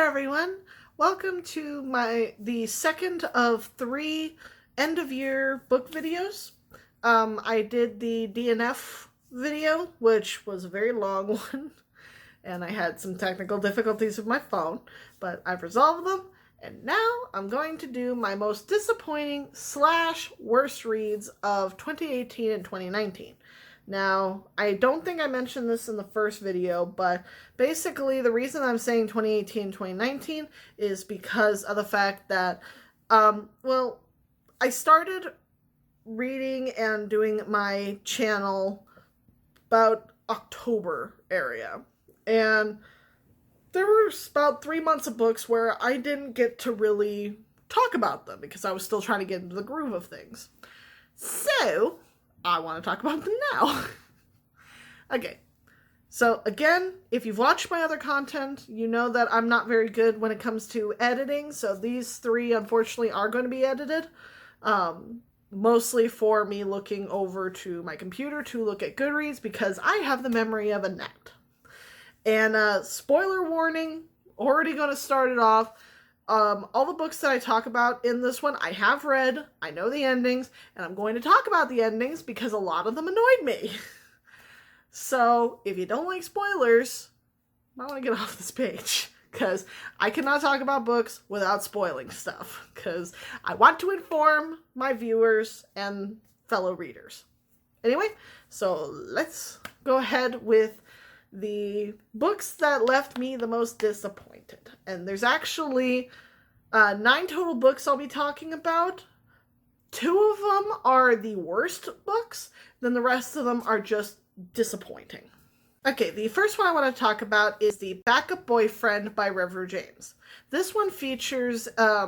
there, everyone. Welcome to the second of 3 end-of-year book videos. I did the DNF video, which was a very long one, and I had some technical difficulties with my phone, but I've resolved them, and now I'm going to do my most disappointing / worst reads of 2018 and 2019. Now, I don't think I mentioned this in the first video, but basically the reason I'm saying 2018 and 2019 is because of the fact that, I started reading and doing my channel about October area, and there were about 3 months of books where I didn't get to really talk about them because I was still trying to get into the groove of things. So I want to talk about them now. Okay, so again, if you've watched my other content, you know that I'm not very good when it comes to editing, so these 3 unfortunately are going to be edited. Mostly for me looking over to my computer to look at Goodreads because I have the memory of a gnat. And spoiler warning, already going to start it off. All the books that I talk about in this one, I have read, I know the endings, and I'm going to talk about the endings because a lot of them annoyed me. So, if you don't like spoilers, I want to get off this page, because I cannot talk about books without spoiling stuff, because I want to inform my viewers and fellow readers. Anyway, so let's go ahead with the books that left me the most disappointed. And there's actually 9 total books I'll be talking about. 2 of them are the worst books, then the rest of them are just disappointing. Okay, the first one I want to talk about is The Backup Boyfriend by River James. This one features a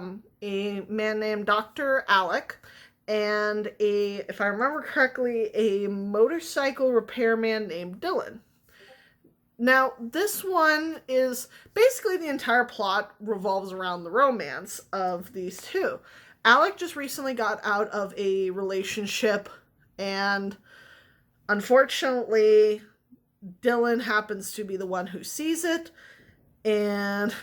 man named Dr. Alec and if I remember correctly, a motorcycle repairman named Dylan. Now, this one is basically the entire plot revolves around the romance of these 2. Alec just recently got out of a relationship, and unfortunately, Dylan happens to be the one who sees it, and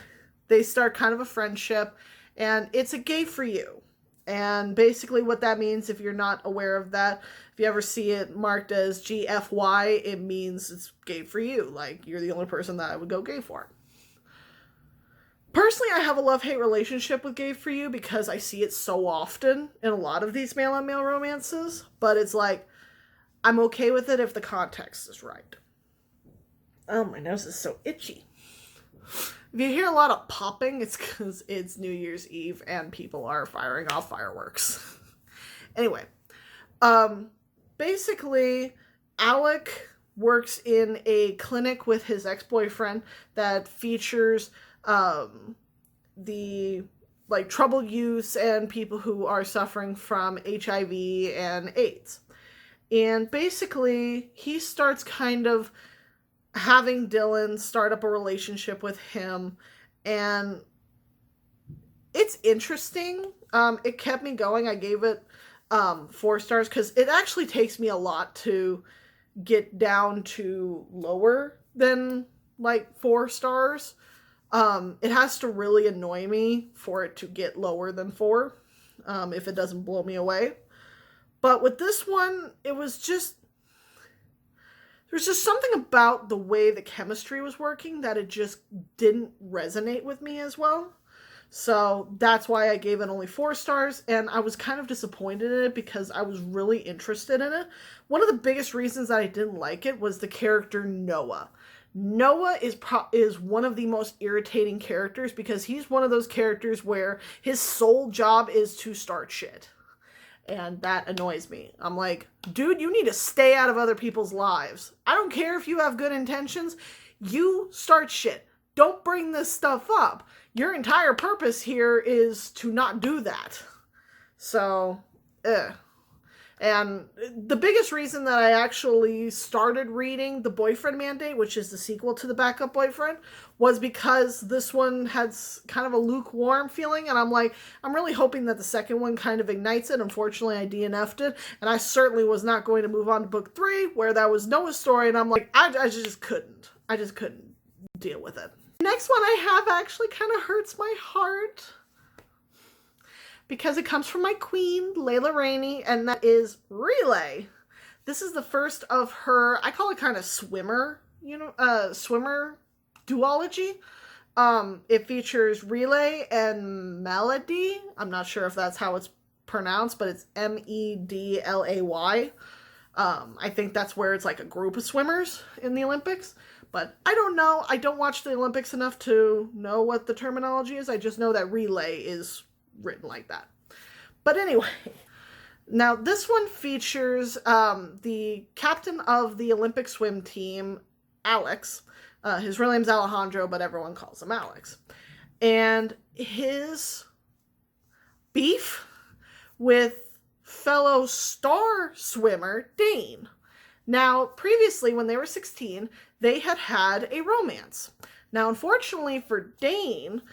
they start kind of a friendship, and it's a gay for you. And basically what that means, if you're not aware of that, if you ever see it marked as GFY, it means it's gay for you. Like, you're the only person that I would go gay for. Personally, I have a love-hate relationship with gay for you because I see it so often in a lot of these male-on-male romances. But it's like, I'm okay with it if the context is right. Oh, my nose is so itchy. If you hear a lot of popping, it's because it's New Year's Eve and people are firing off fireworks. Anyway, basically, Alec works in a clinic with his ex-boyfriend that features the troubled youths and people who are suffering from HIV and AIDS. And basically, he starts kind of having Dylan start up a relationship with him, and it's interesting. It kept me going. I gave it 4 stars because it actually takes me a lot to get down to lower than 4 stars. It has to really annoy me for it to get lower than 4 if it doesn't blow me away. But with this one, there's just something about the way the chemistry was working that it just didn't resonate with me as well. So that's why I gave it only 4 stars, and I was kind of disappointed in it because I was really interested in it. One of the biggest reasons that I didn't like it was the character Noah. Noah is one of the most irritating characters because he's one of those characters where his sole job is to start shit. And that annoys me. I'm like, dude, you need to stay out of other people's lives. I don't care if you have good intentions. You start shit. Don't bring this stuff up. Your entire purpose here is to not do that. So, And the biggest reason that I actually started reading The Boyfriend Mandate, which is the sequel to The Backup Boyfriend, was because this one had kind of a lukewarm feeling, and I'm like, I'm really hoping that the second one kind of ignites it. Unfortunately, I DNF'd it, and I certainly was not going to move on to book 3, where that was Noah's story, and I'm like, I just couldn't. I just couldn't deal with it. The next one I have actually kind of hurts my heart because it comes from my queen, Layla Rainey, and that is Relay. This is the first of her, I call it kind of swimmer, swimmer duology. It features Relay and Melody. I'm not sure if that's how it's pronounced, but it's Medlay. I think that's where it's like a group of swimmers in the Olympics. But I don't know. I don't watch the Olympics enough to know what the terminology is. I just know that relay is written like that. But anyway, now this one features the captain of the Olympic swim team, Alex. His real name's Alejandro, but everyone calls him Alex. And his beef with fellow star swimmer Dane. Now, previously, when they were 16, they had had a romance. Now, unfortunately for Dane,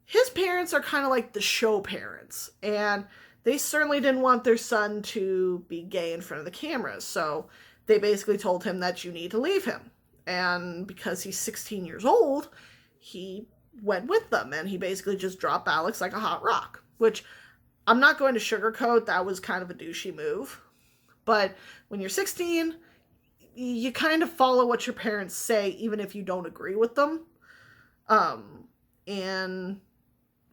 his parents are kind of like the show parents, and they certainly didn't want their son to be gay in front of the cameras, so they basically told him that you need to leave him. And because he's 16 years old, he went with them, and he basically just dropped Alex like a hot rock, which I'm not going to sugarcoat, that was kind of a douchey move. But when you're 16, you kind of follow what your parents say, even if you don't agree with them. And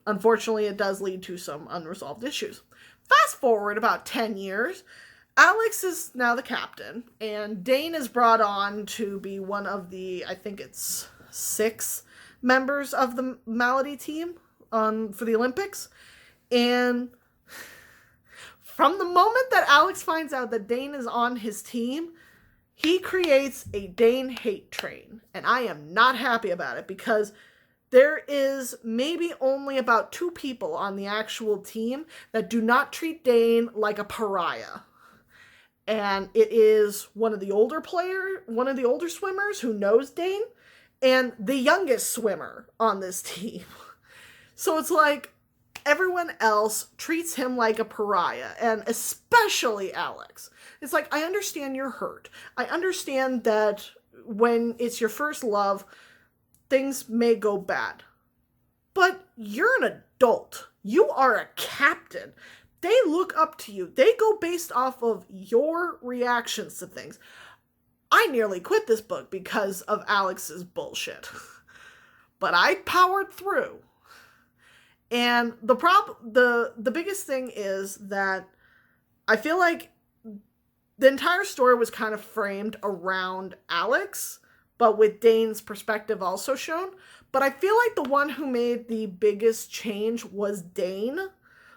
unfortunately, it does lead to some unresolved issues. Fast forward about 10 years, Alex is now the captain, and Dane is brought on to be one of the, I think it's 6 members of the Melody team for the Olympics. And from the moment that Alex finds out that Dane is on his team, he creates a Dane hate train. And I am not happy about it because there is maybe only about 2 people on the actual team that do not treat Dane like a pariah. And it is one of the older swimmers who knows Dane, and the youngest swimmer on this team. So it's like everyone else treats him like a pariah, and especially Alex. It's like, I understand you're hurt. I understand that when it's your first love, things may go bad. But you're an adult. You are a captain. They look up to you. They go based off of your reactions to things. I nearly quit this book because of Alex's bullshit. But I powered through. And the biggest thing is that I feel like the entire story was kind of framed around Alex, but with Dane's perspective also shown. But I feel like the one who made the biggest change was Dane,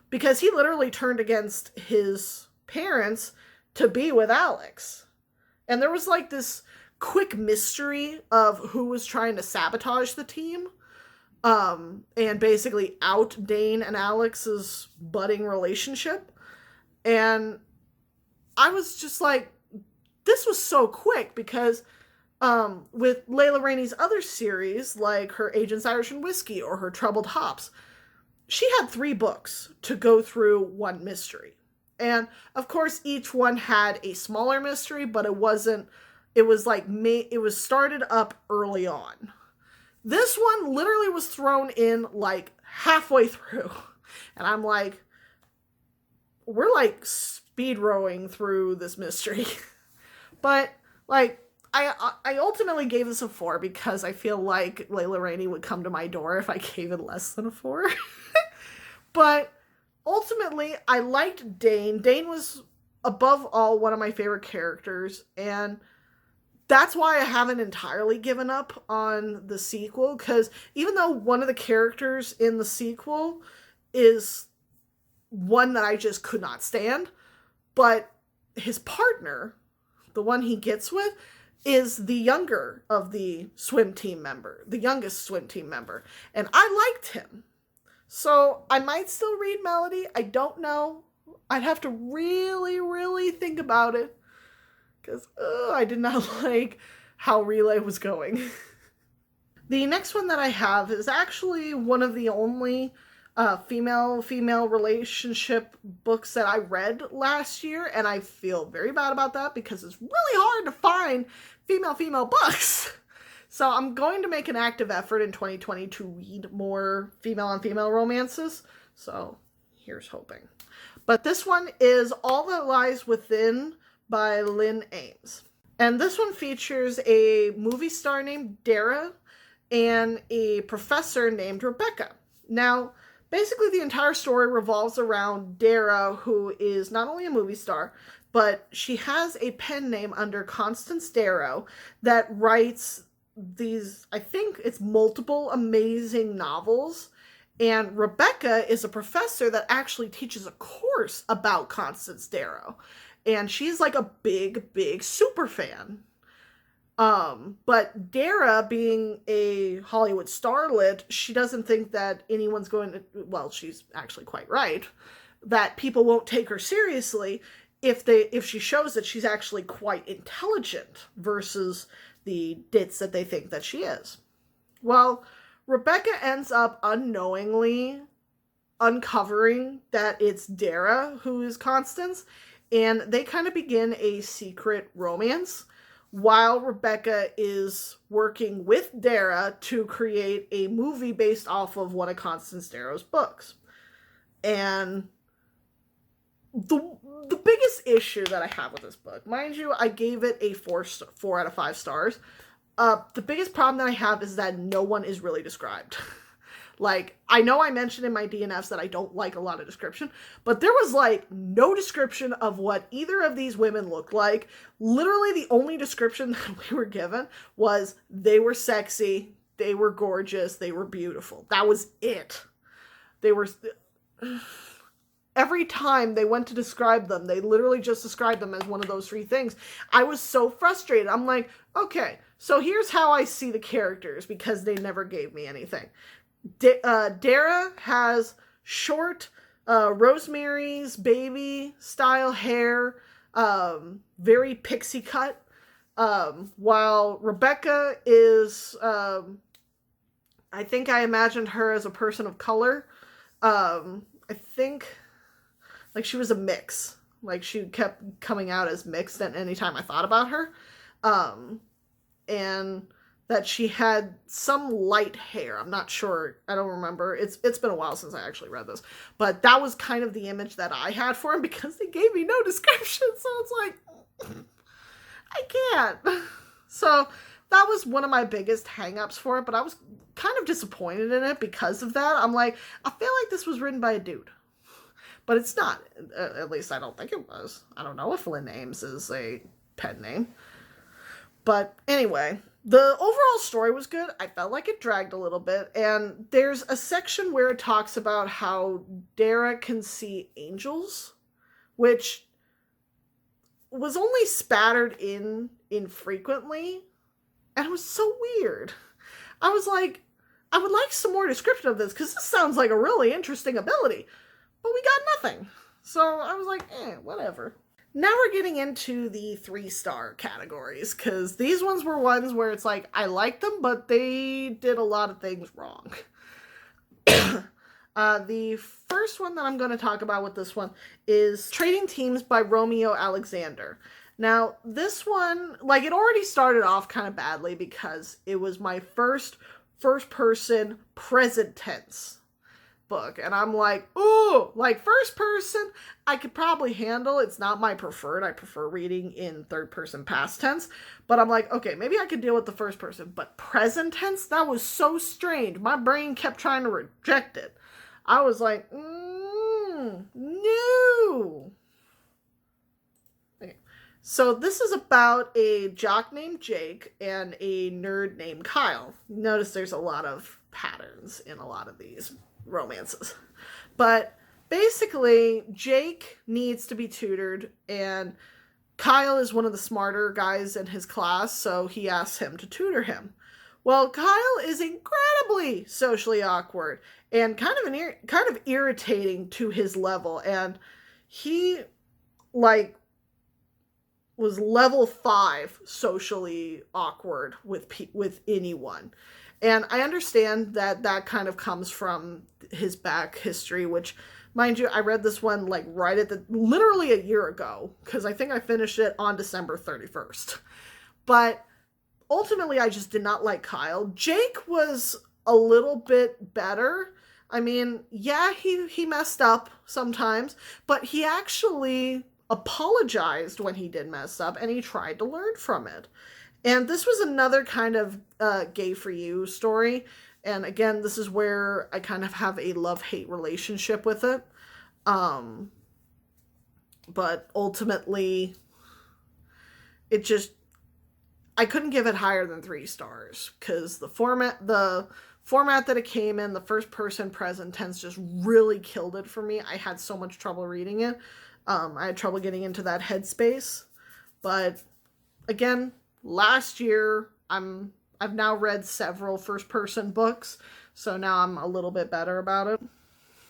because he literally turned against his parents to be with Alex. And there was like this quick mystery of who was trying to sabotage the team. And basically out Dane and Alex's budding relationship. And I was just like, this was so quick because with Layla Rainey's other series, like her Agents Irish and Whiskey or her Troubled Hops, she had 3 books to go through one mystery. And of course, each one had a smaller mystery, but it was started up early on. This one literally was thrown in like halfway through. And I'm like, we're like speed rowing through this mystery. But like, I ultimately gave this a 4 because I feel like Layla Rainey would come to my door if I gave it less than a 4. But ultimately, I liked Dane. Dane was above all one of my favorite characters, and that's why I haven't entirely given up on the sequel, because even though one of the characters in the sequel is one that I just could not stand, but his partner, the one he gets with, is the younger of the youngest swim team member, and I liked him. So I might still read Melody. I don't know. I'd have to really, really think about it. Because I did not like how Relay was going. The next one that I have is actually one of the only female relationship books that I read last year. And I feel very bad about that because it's really hard to find female books. So I'm going to make an active effort in 2020 to read more female-on-female romances. So here's hoping. But this one is All That Lies Within by Lynn Ames. And this one features a movie star named Dara and a professor named Rebecca. Now, basically the entire story revolves around Dara, who is not only a movie star, but she has a pen name under Constance Darrow that writes these, I think it's multiple amazing novels. And Rebecca is a professor that actually teaches a course about Constance Darrow. And she's like a big super fan. But Dara, being a Hollywood starlet, she doesn't think that anyone's going to, well, she's actually quite right, that people won't take her seriously if she shows that she's actually quite intelligent versus the ditz that they think that she is. Well, Rebecca ends up unknowingly uncovering that it's Dara who is Constance, and they kind of begin a secret romance while Rebecca is working with Dara to create a movie based off of one of Constance Darrow's books. And the biggest issue that I have with this book, mind you, I gave it a 4 out of 5 stars. The biggest problem that I have is that no one is really described. Like, I know I mentioned in my DNFs that I don't like a lot of description, but there was, like, no description of what either of these women looked like. Literally, the only description that we were given was they were sexy, they were gorgeous, they were beautiful. That was it. They were... Every time they went to describe them, they literally just described them as one of those 3 things. I was so frustrated. I'm like, okay, so here's how I see the characters, because they never gave me anything. Dara has short, Rosemary's Baby style hair, very pixie cut, while Rebecca is, I think I imagined her as a person of color. I think, like, she was a mix. Like, she kept coming out as mixed at any time I thought about her. And that she had some light hair. I'm not sure. I don't remember. It's been a while since I actually read this. But that was kind of the image that I had for him because they gave me no description. So it's like, I can't. So that was one of my biggest hang-ups for it. But I was kind of disappointed in it because of that. I'm like, I feel like this was written by a dude. But it's not. At least I don't think it was. I don't know if Lynn Ames is a pen name. But anyway, the overall story was good. I felt like it dragged a little bit. And there's a section where it talks about how Dara can see angels, which was only spattered in infrequently. And it was so weird. I was like, I would like some more description of this because this sounds like a really interesting ability. But we got nothing. So I was like, whatever. Now we're getting into the 3-star categories, because these ones were ones where it's like, I liked them, but they did a lot of things wrong. The first one that I'm going to talk about with this one is Trading Teams by Romeo Alexander. Now, this one, like, it already started off kind of badly because it was my first-person present tense book, and I'm like, ooh, like, first person I could probably handle. It's not my preferred. I prefer reading in third person past tense, but I'm like, okay, maybe I could deal with the first person, but present tense, that was so strange. My brain kept trying to reject it. I was like, no. Okay. So this is about a jock named Jake and a nerd named Kyle. Notice there's a lot of patterns in a lot of these romances. But basically, Jake needs to be tutored, and Kyle is one of the smarter guys in his class, so he asks him to tutor him. Well, Kyle is incredibly socially awkward and kind of irritating to his level, and he, like, was level 5 socially awkward with anyone. And I understand that that kind of comes from his back history, which, mind you, I read this one like right at literally a year ago, because I think I finished it on December 31st. But ultimately, I just did not like Kyle. Jake was a little bit better. I mean, yeah, he messed up sometimes, but he actually apologized when he did mess up, and he tried to learn from it. And this was another kind of gay for you story. And again, this is where I kind of have a love-hate relationship with it. Um, but ultimately, it just, I couldn't give it higher than 3 stars because the format that it came in, the first person present tense, just really killed it for me. I had so much trouble reading it. I had trouble getting into that headspace. But again, last year I've now read several first person books, so now I'm a little bit better about it.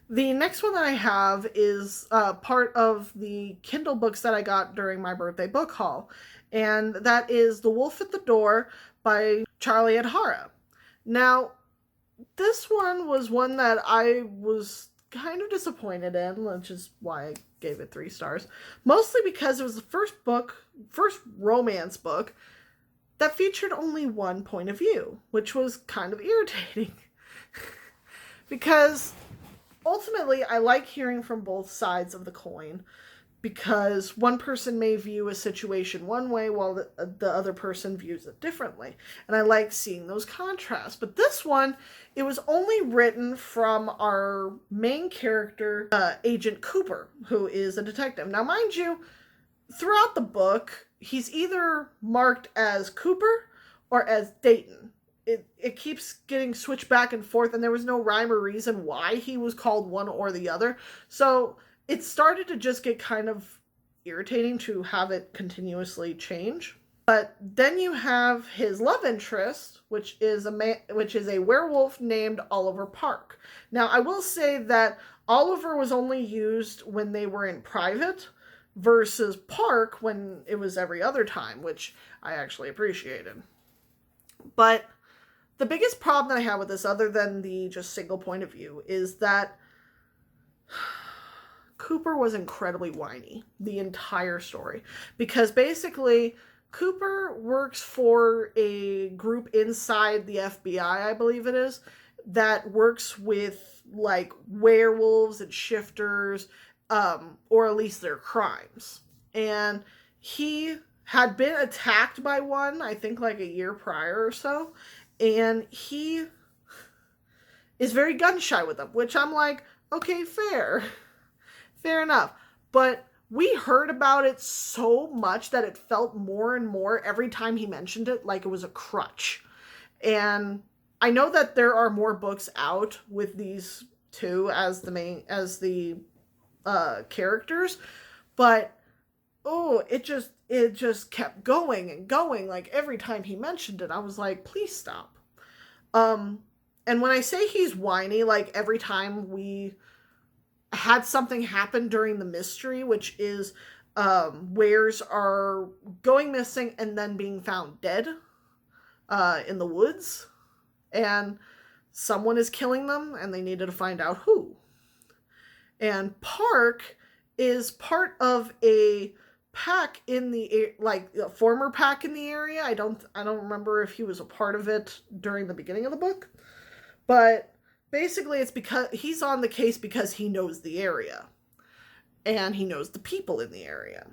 The next one that I have is part of the Kindle books that I got during my birthday book haul, and that is The Wolf at the Door by Charlie Adhara. Now, this one was one that I was kind of disappointed in, which is why I gave it 3 stars. Mostly because it was the first romance book that featured only one point of view, which was kind of irritating. Because ultimately, I like hearing from both sides of the coin, because one person may view a situation one way while the other person views it differently. And I like seeing those contrasts. But this one, it was only written from our main character, Agent Cooper, who is a detective. Now, mind you, throughout the book, he's either marked as Cooper or as Dayton. It keeps getting switched back and forth, and there was no rhyme or reason why he was called one or the other. So it started to just get kind of irritating to have it continuously change. But then you have his love interest, which is a werewolf named Oliver Park. Now, I will say that Oliver was only used when they were in private, versus Park when it was every other time, which I actually appreciated. But the biggest problem that I have with this, other than the just single point of view, is that Cooper was incredibly whiny the entire story. Because basically, Cooper works for a group inside the FBI, I believe it is, that works with, like, werewolves and shifters, or at least their crimes. And he had been attacked by one, I think like a year prior or so, and he is very gun shy with them, which I'm like, okay, fair enough. But we heard about it so much that it felt more and more every time he mentioned it like it was a crutch. And I know that there are more books out with these two as the characters, but it just kept going and going. Like every time he mentioned it, I was like, please stop. And when I say he's whiny, like every time we had something happen during the mystery, which is wares are going missing and then being found dead in the woods, and someone is killing them and they needed to find out who. And Park is part of a pack in the, like, a former pack in the area. I don't remember if he was a part of it during the beginning of the book, but basically it's because he's on the case because he knows the area and he knows the people in the area.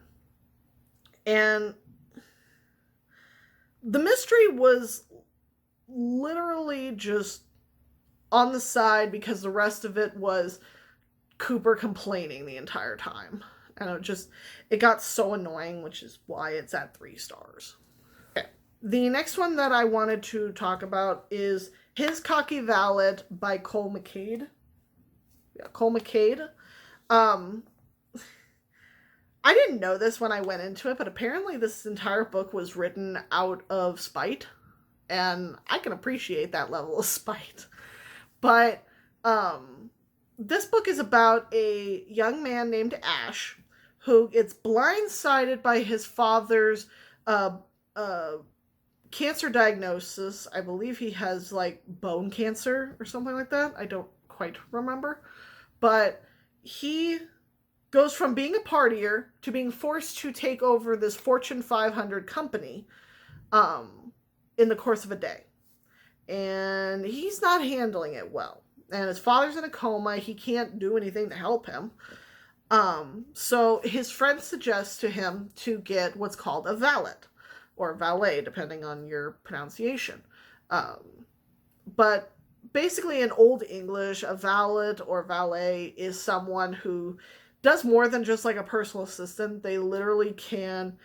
And the mystery was literally just on the side because the rest of it was Cooper complaining the entire time. And it got so annoying, which is why it's at 3 stars. Okay. The next one that I wanted to talk about is His Cocky Valet by Cole McCade. Yeah, Cole McCade. I didn't know this when I went into it, but apparently this entire book was written out of spite. And I can appreciate that level of spite. But this book is about a young man named Ash who gets blindsided by his father's cancer diagnosis. I believe he has, like, bone cancer or something like that. I don't quite remember. But he goes from being a partier to being forced to take over this Fortune 500 company. in the course of a day. And he's not handling it well. And his father's in a coma. He can't do anything to help him. So his friend suggests to him to get what's called a valet, or valet, depending on your pronunciation. But basically in Old English, a valet or valet is someone who does more than just like a personal assistant. They literally can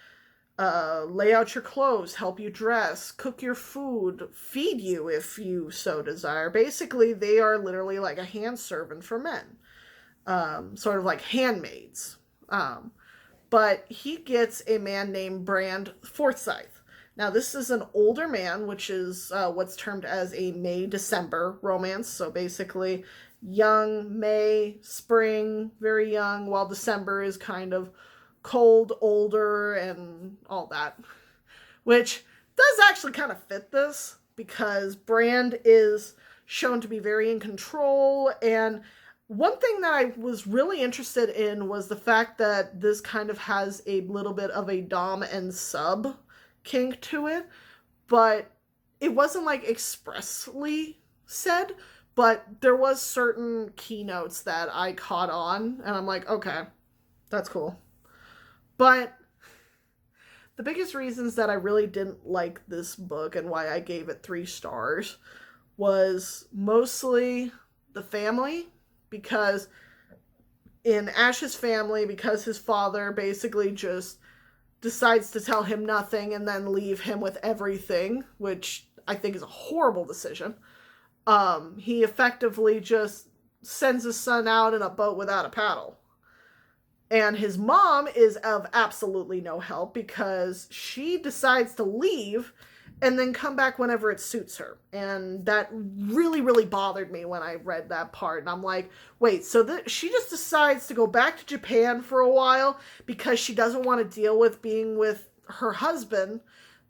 lay out your clothes, help you dress, cook your food, feed you if you so desire. Basically, they are literally like a hand servant for men. Sort of like handmaids. But he gets a man named Brand Forsyth. Now, this is an older man, which is what's termed as a May-December romance. So basically, young, May, spring, very young, while December is kind of cold, older, and all that. Which does actually kind of fit this, because Brand is shown to be very in control. And one thing that I was really interested in was the fact that this kind of has a little bit of a dom and sub kink to it, but it wasn't like expressly said, but there was certain keynotes that I caught on, and I'm like, okay, that's cool. But the biggest reasons that I really didn't like this book and why I gave it 3 stars was mostly the family, because in Ash's family, because his father basically just decides to tell him nothing and then leave him with everything, which I think is a horrible decision. He effectively just sends his son out in a boat without a paddle. And his mom is of absolutely no help, because she decides to leave and then come back whenever it suits her. And that really, really bothered me when I read that part. And I'm like, wait, so she just decides to go back to Japan for a while because she doesn't want to deal with being with her husband,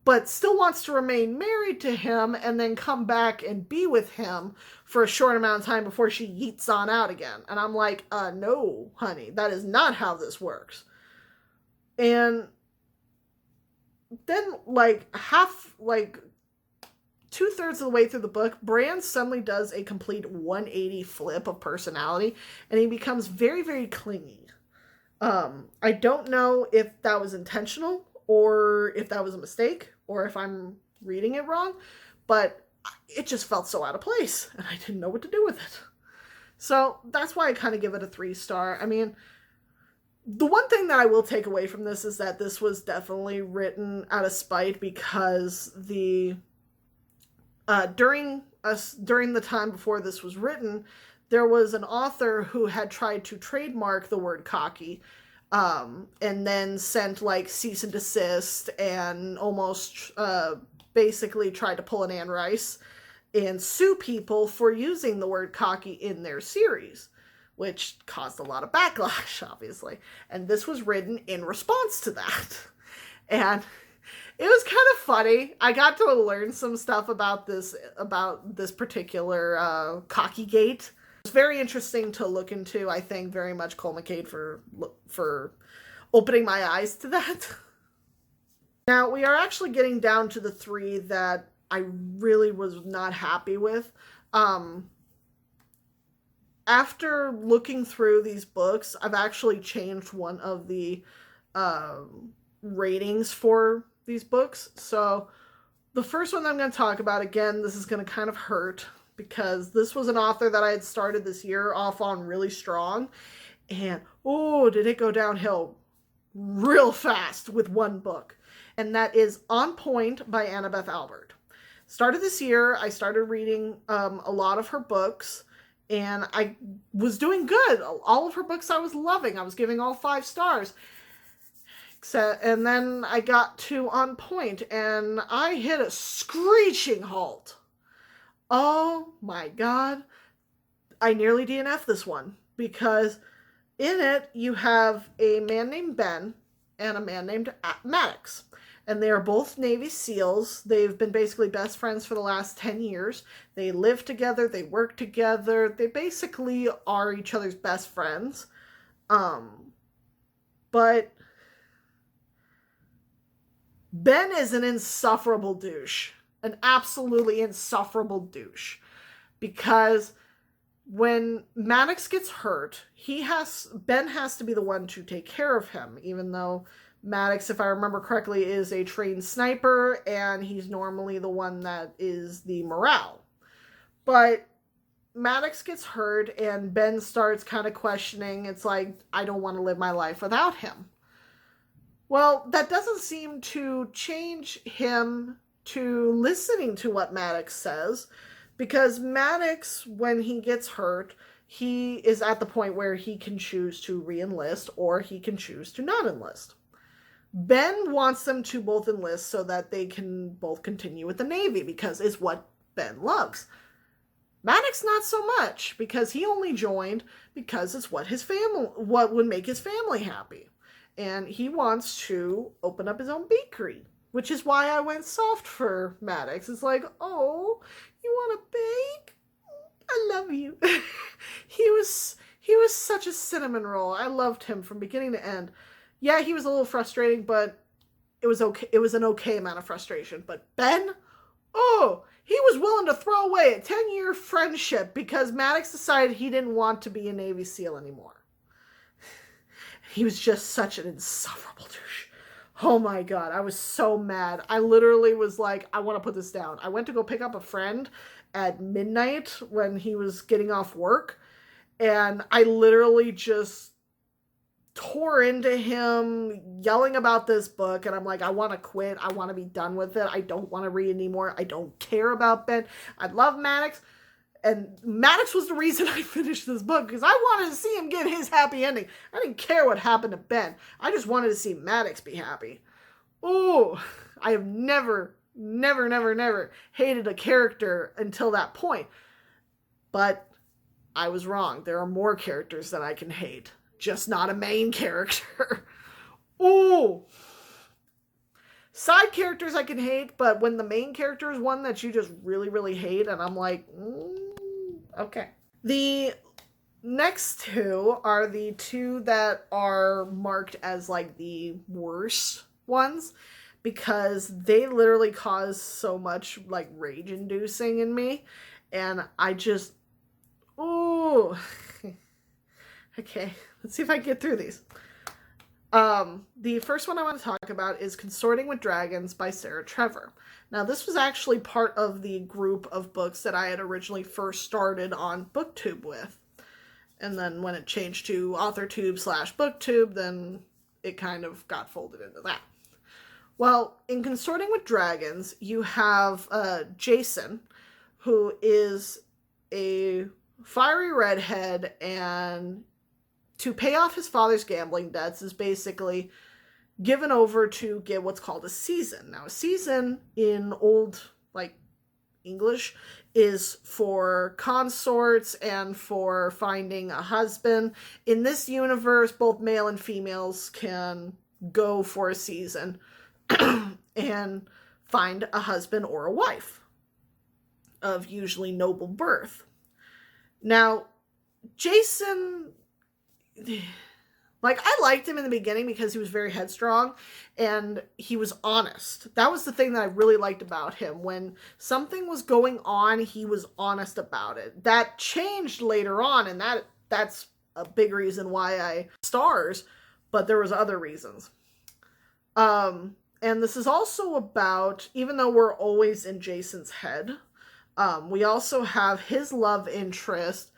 but still wants to remain married to him and then come back and be with him for a short amount of time before she yeets on out again. And I'm like, no, honey, that is not how this works. And then, like, 2/3 of the way through the book, Brand suddenly does a complete 180 flip of personality, and he becomes very, very clingy. I don't know if that was intentional, or if that was a mistake, or if I'm reading it wrong, but it just felt so out of place, and I didn't know what to do with it. So that's why I kind of give it a 3-star. I mean, the one thing that I will take away from this is that this was definitely written out of spite, because during the time before this was written, there was an author who had tried to trademark the word cocky, and then sent like cease and desist and almost basically tried to pull an Anne Rice and sue people for using the word cocky in their series, which caused a lot of backlash, obviously. And this was written in response to that. And it was kind of funny. I got to learn some stuff about this particular cocky gate. It's very interesting to look into. I think very much Cole McCade for opening my eyes to that. Now, we are actually getting down to the 3 that I really was not happy with. After looking through these books, I've actually changed one of the ratings for these books. So the first one that I'm going to talk about, again, this is going to kind of hurt, because this was an author that I had started this year off on really strong, and oh, did it go downhill real fast with one book, and that is On Point by Annabeth Albert. Started this year, I started reading a lot of her books, and I was doing good. All of her books I was loving. I was giving all 5 stars. And then I got to On Point, and I hit a screeching halt. Oh my God. I nearly DNF'd this one, because in it you have a man named Ben and a man named Maddox. And they are both Navy SEALs. They've been basically best friends for the last 10 years. They live together. They work together. They basically are each other's best friends. But Ben is an insufferable douche. an absolutely insufferable douche. Because when Maddox gets hurt, Ben has to be the one to take care of him, even though Maddox, if I remember correctly, is a trained sniper, and he's normally the one that is the morale. But Maddox gets hurt, and Ben starts kind of questioning. It's like, I don't want to live my life without him. Well, that doesn't seem to change him to listening to what Maddox says, because Maddox, when he gets hurt, he is at the point where he can choose to re-enlist or he can choose to not enlist. Ben wants them to both enlist so that they can both continue with the Navy, because it's what Ben loves. Maddox not so much, because he only joined because it's what would make his family happy. And he wants to open up his own bakery, which is why I went soft for Maddox. It's like, oh, you want to bake? I love you. He was such a cinnamon roll. I loved him from beginning to end. Yeah, he was a little frustrating, but it was okay. It was an okay amount of frustration. But Ben, oh, he was willing to throw away a 10-year friendship because Maddox decided he didn't want to be a Navy SEAL anymore. He was just such an insufferable douche. Oh my God, I was so mad. I literally was like, I want to put this down. I went to go pick up a friend at midnight when he was getting off work, and I literally just tore into him yelling about this book, and I'm like, I want to quit. I want to be done with it. I don't want to read anymore. I don't care about Ben. I love Maddox. And Maddox was the reason I finished this book, because I wanted to see him get his happy ending. I didn't care what happened to Ben. I just wanted to see Maddox be happy. Oh, I have never hated a character until that point. But I was wrong. There are more characters that I can hate, just not a main character. Oh, side characters I can hate, but when the main character is one that you just really hate, and I'm like, okay. The next two are the two that are marked as like the worst ones, because they literally cause so much like rage inducing in me, and I just, ooh. Okay, let's see if I can get through these. The first one I want to talk about is Consorting with Dragons by Sarah Trevor. Now, this was actually part of the group of books that I had originally first started on BookTube with. And then when it changed to AuthorTube/BookTube, then it kind of got folded into that. Well, in Consorting with Dragons, you have Jason, who is a fiery redhead, and to pay off his father's gambling debts is basically given over to get what's called a season. Now, a season in old, like, English is for consorts and for finding a husband. In this universe, both male and females can go for a season and find a husband or a wife of usually noble birth. Now, Jason, like, I liked him in the beginning because he was very headstrong and he was honest. That was the thing that I really liked about him. When something was going on, he was honest about it. That changed later on, and that's a big reason why I stars, but there was other reasons. And this is also about, even though we're always in Jason's head, we also have his love interest,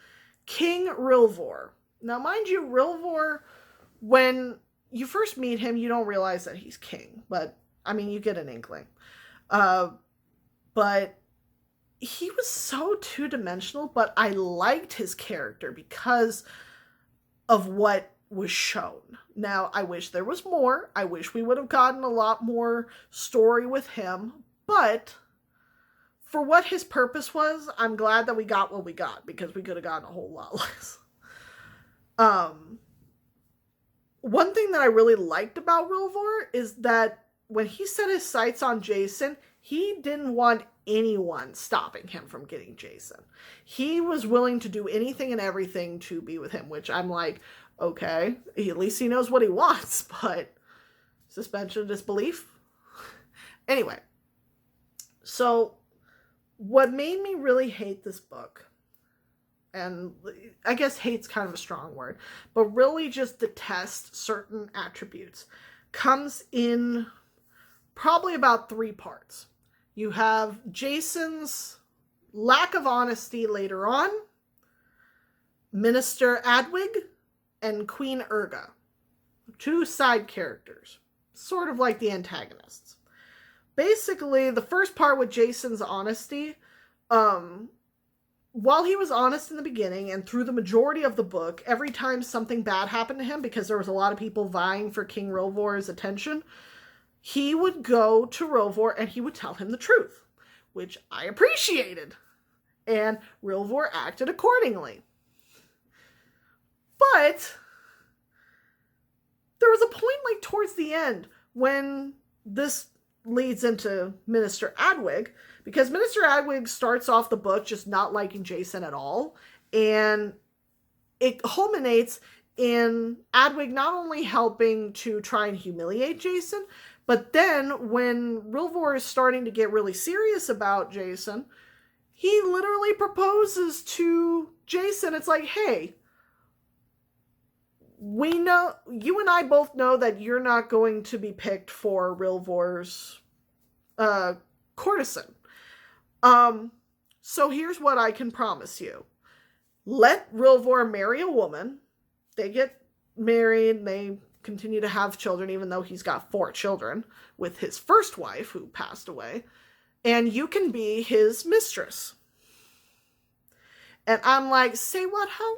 King Rilvor. Now, mind you, Rilvor, when you first meet him, you don't realize that he's king. But, I mean, you get an inkling. But he was so two-dimensional, but I liked his character because of what was shown. Now, I wish there was more. I wish we would have gotten a lot more story with him. But for what his purpose was, I'm glad that we got what we got, because we could have gotten a whole lot less. One thing that I really liked about Rilvor is that when he set his sights on Jason, he didn't want anyone stopping him from getting Jason. He was willing to do anything and everything to be with him, which I'm like, okay, at least he knows what he wants, but suspension of disbelief. Anyway, So, what made me really hate this book, and I guess hate's kind of a strong word, but really just detest certain attributes, comes in probably about 3 parts. You have Jason's lack of honesty later on, Minister Adwig, and Queen Urga. 2 side characters, sort of like the antagonists. Basically, the first part with Jason's honesty, while he was honest in the beginning and through the majority of the book, every time something bad happened to him, because there was a lot of people vying for King Rilvor's attention, he would go to Rilvor and he would tell him the truth, which I appreciated. And Rilvor acted accordingly. But there was a point like towards the end when this leads into Minister Adwig, because Minister Adwig starts off the book just not liking Jason at all, and it culminates in Adwig not only helping to try and humiliate Jason, but then when Rilvor is starting to get really serious about Jason, he literally proposes to Jason. It's like, hey, we know, you and I both know that you're not going to be picked for Rilvor's courtesan. So here's what I can promise you. Let Rilvor marry a woman. They get married. They continue to have children, even though he's got 4 children with his first wife, who passed away. And you can be his mistress. And I'm like, say what? How?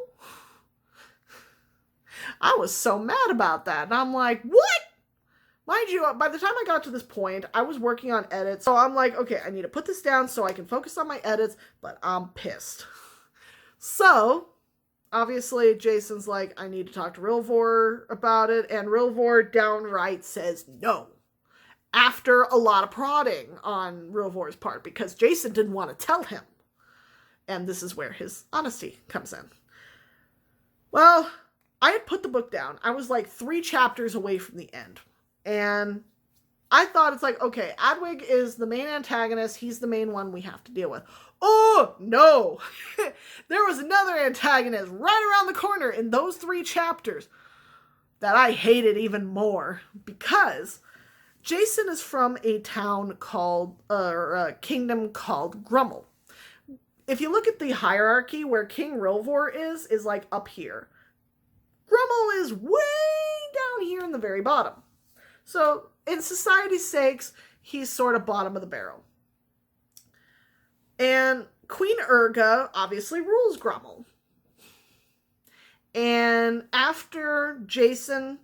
I was so mad about that. And I'm like, what? Mind you, by the time I got to this point, I was working on edits. So I'm like, okay, I need to put this down so I can focus on my edits, but I'm pissed. So, obviously, Jason's like, I need to talk to Rilvor about it. And Rilvor downright says no. After a lot of prodding on Rilvor's part, because Jason didn't want to tell him. And this is where his honesty comes in. Well, I had put the book down. I was like 3 chapters away from the end. And I thought, it's like, okay, Adwig is the main antagonist. He's the main one we have to deal with. Oh, no. There was another antagonist right around the corner in those 3 chapters that I hated even more. Because Jason is from a town called, a kingdom called Grummel. If you look at the hierarchy, where King Rilvor is like up here. Grummel is way down here in the very bottom. So, in society's sakes, he's sort of bottom of the barrel. And Queen Urga obviously rules Grummel. And after Jason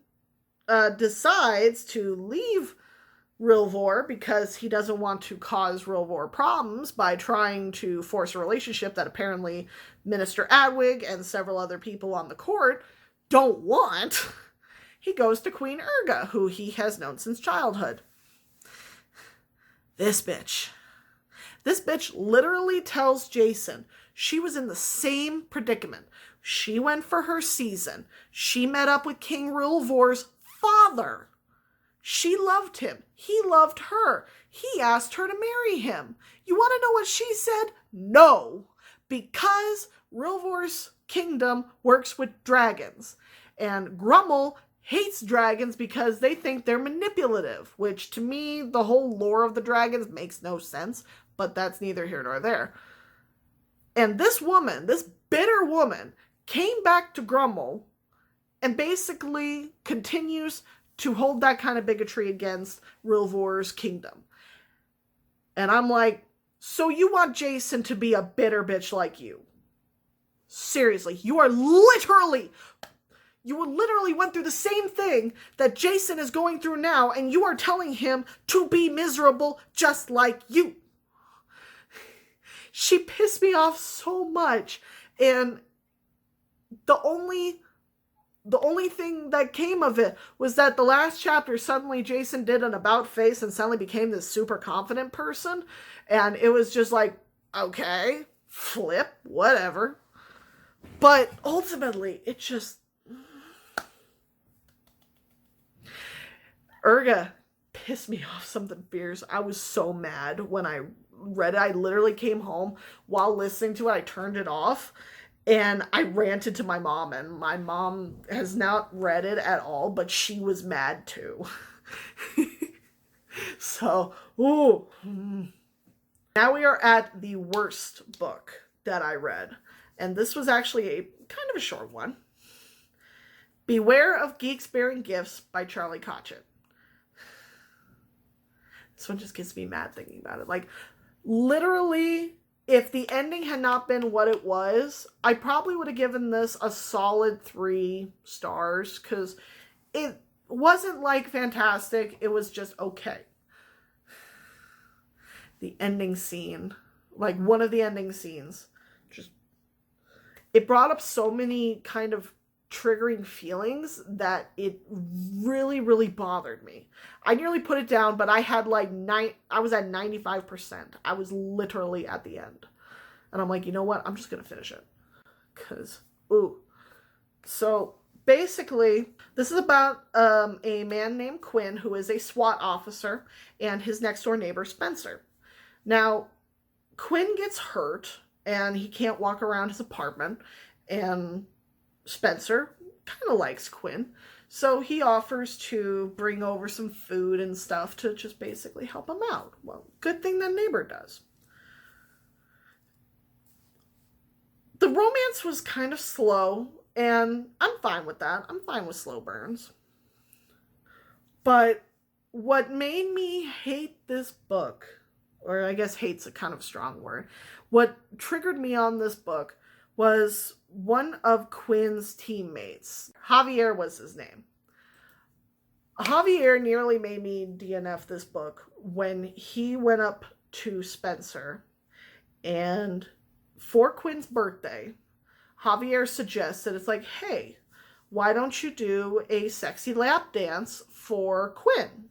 decides to leave Rilvor because he doesn't want to cause Rilvor problems by trying to force a relationship that apparently Minister Adwig and several other people on the court don't want, he goes to Queen Urga, who he has known since childhood. This bitch literally tells Jason she was in the same predicament. She went for her season. She met up with King Rilvor's father. She loved him. He loved her. He asked her to marry him. You want to know what she said? No, because Rilvor's kingdom works with dragons. And Grummel hates dragons because they think they're manipulative, which to me, the whole lore of the dragons makes no sense, but that's neither here nor there. And this woman, this bitter woman, came back to Grummel and basically continues to hold that kind of bigotry against Rilvor's kingdom. And I'm like, so you want Jason to be a bitter bitch like you? Seriously, you literally went through the same thing that Jason is going through now, and you are telling him to be miserable just like you. She pissed me off so much, and the only thing that came of it was that the last chapter, suddenly Jason did an about face and suddenly became this super confident person, and it was just like, okay, flip, whatever. But ultimately, it just... Urga pissed me off something fierce. I was so mad when I read it. I literally came home while listening to it. I turned it off and I ranted to my mom, and my mom has not read it at all, but she was mad too. So, ooh. Now we are at the worst book that I read. And this was actually a kind of a short one. Beware of Geeks Bearing Gifts by Charlie Cotchett. This one just gets me mad thinking about it. Like, literally, if the ending had not been what it was, I probably would have given this a solid 3 stars, because it wasn't like fantastic. It was just okay. The ending scene, like one of the ending scenes, just, it brought up so many kind of triggering feelings that it really, really bothered me. I nearly put it down, but I had like I was at 95%. I was literally at the end. And I'm like, you know what? I'm just going to finish it. Because, ooh. So, basically, this is about a man named Quinn, who is a SWAT officer, and his next door neighbor, Spencer. Now, Quinn gets hurt, and he can't walk around his apartment, and Spencer kind of likes Quinn, so he offers to bring over some food and stuff to just basically help him out. Well, good thing that neighbor does. The romance was kind of slow, and I'm fine with that. I'm fine with slow burns. But what made me hate this book, or I guess hate's a kind of strong word, what triggered me on this book was one of Quinn's teammates. Javier was his name. Javier nearly made me DNF this book when he went up to Spencer, and for Quinn's birthday, Javier suggested, it's like, hey, why don't you do a sexy lap dance for Quinn?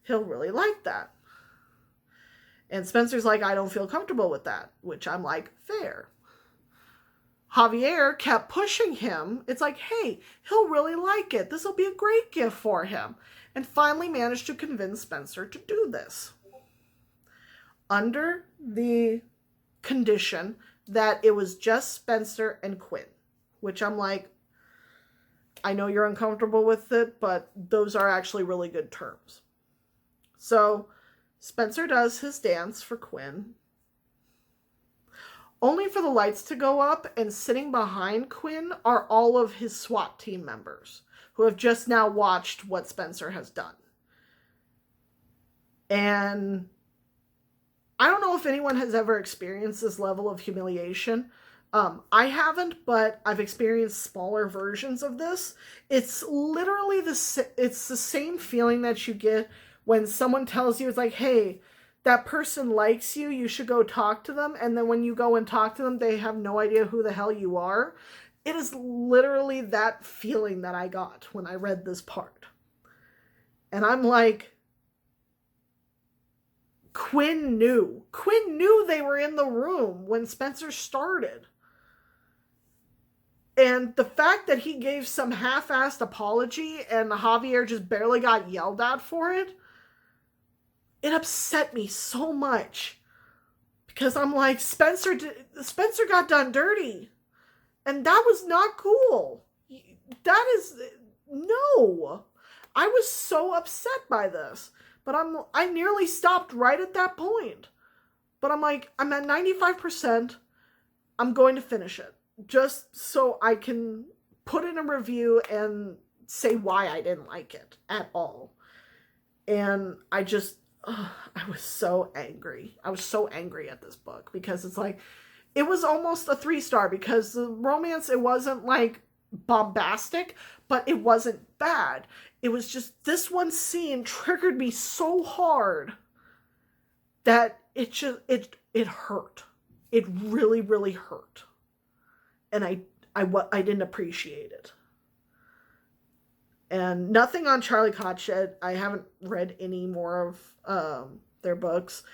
He'll really like that. And Spencer's like, I don't feel comfortable with that, which I'm like, fair. Javier kept pushing him. It's like, hey, he'll really like it. This will be a great gift for him. And finally managed to convince Spencer to do this. Under the condition that it was just Spencer and Quinn, which I'm like, I know you're uncomfortable with it, but those are actually really good terms. So Spencer does his dance for Quinn, only for the lights to go up, and sitting behind Quinn are all of his SWAT team members who have just now watched what Spencer has done. And I don't know if anyone has ever experienced this level of humiliation. I haven't, but I've experienced smaller versions of this. It's literally it's the same feeling that you get when someone tells you, it's like, hey, that person likes you, you should go talk to them. And then when you go and talk to them, they have no idea who the hell you are. It is literally that feeling that I got when I read this part. And I'm like, Quinn knew. Quinn knew they were in the room when Spencer started. And the fact that he gave some half-assed apology and Javier just barely got yelled at for it, it upset me so much. Because I'm like, Spencer got done dirty. And that was not cool. That is, no. I was so upset by this. But I nearly stopped right at that point. But I'm like, I'm at 95%. I'm going to finish it. Just so I can put in a review and say why I didn't like it at all. And I was so angry. I was so angry at this book because it's like, it was almost a 3-star because the romance, it wasn't like bombastic, but it wasn't bad. It was just this one scene triggered me so hard that it hurt. It really, really hurt. And I didn't appreciate it. And nothing on Charlie Cotchett. I haven't read any more of their books.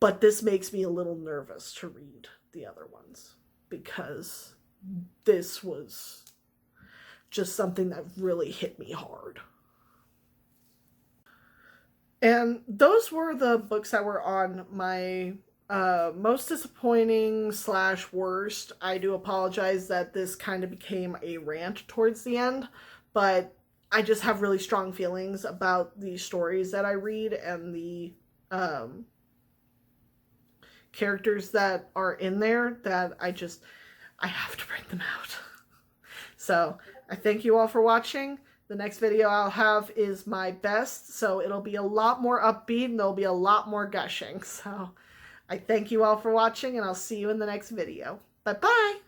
But this makes me a little nervous to read the other ones. Because this was just something that really hit me hard. And those were the books that were on my most disappointing / worst. I do apologize that this kind of became a rant towards the end, but I just have really strong feelings about the stories that I read and the um, characters that are in there that I have to bring them out. So I thank you all for watching. The next video I'll have is my best, so it'll be a lot more upbeat and there'll be a lot more gushing. So I thank you all for watching, and I'll see you in the next video. Bye-bye!